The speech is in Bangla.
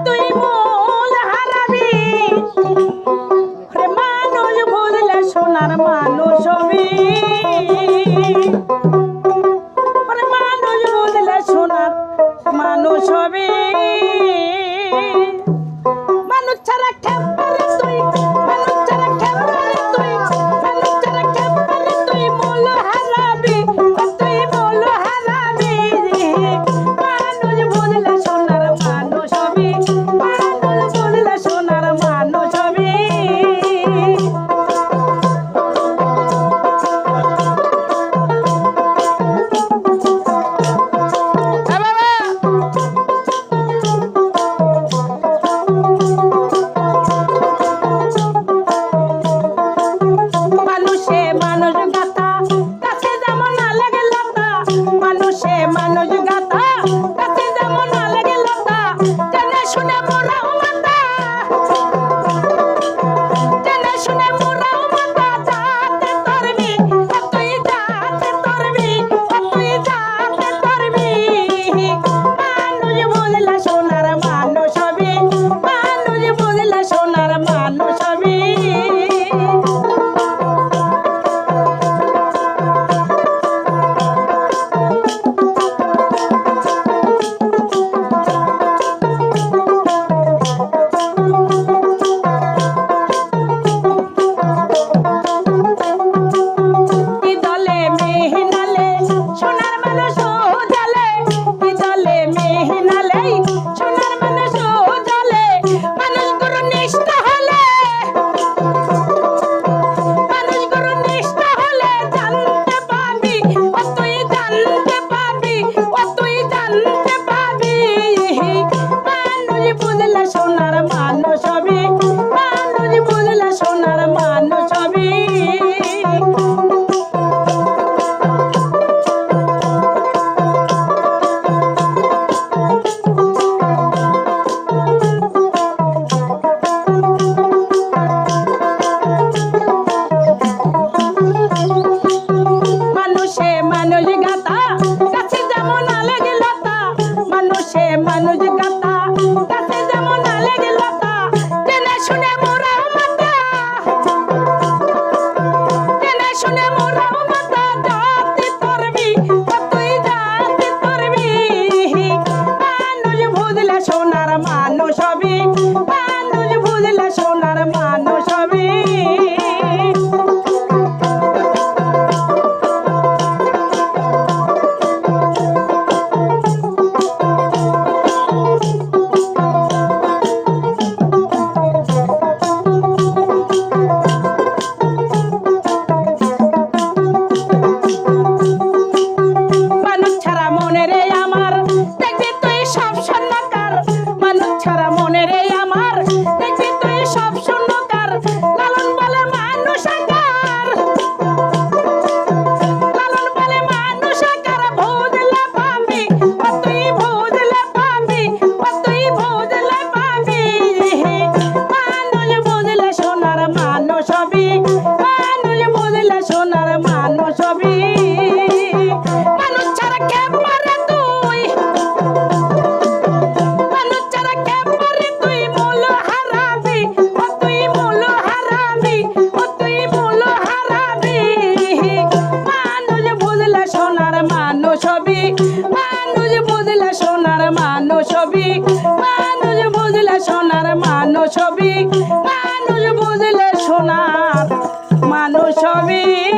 তুই মূল হারাবি মানুষ বুঝলে সোনার মানুষ হবি মানুষ বুঝলে সোনার মানুষ হবি মানুষ ছাড়া খেপারে তুই মানুষ ছাড়া খেপারে তুই মানুষ ছাড়া খেপারে তুই মূল হারাবি তুই মূল হারাবি মানুষ বুঝলে সোনার মানুষ হবি মানুষ বুঝলে সোনার মানুষ হবি মানুষ গাতা কাছে যেমন লাগে লতা জেনে শুনে মোরাও মাতা জেনে শুনে মোরাও মাতা যাতে তরবি তুই যাতে তরবি তুই যাতে তরবি মানুষ বুঝলে সোনার মানুষ হবি মানুষ বুঝলে সোনার মানুষ হবি সোনার মানুষ হবি মানুষ বুঝলে সোনার মানুষ হবি মানুষে মানুষ গাতা কাছে যেমন লাগে লতা মানুষে মানুষ গাতা কাছে যেমন লাগে লতা জেনে শুনে মোরাও মাতা জেনে শুনে মোরাও মাতা যাতে তরবি তুই যাতে তরবি মানুষ বুঝলে সোনার মানুষ হবি মানুষ বুঝলে সোনার মানুষ হবি মানুষ বুঝলে সোনার মানুষ হবি।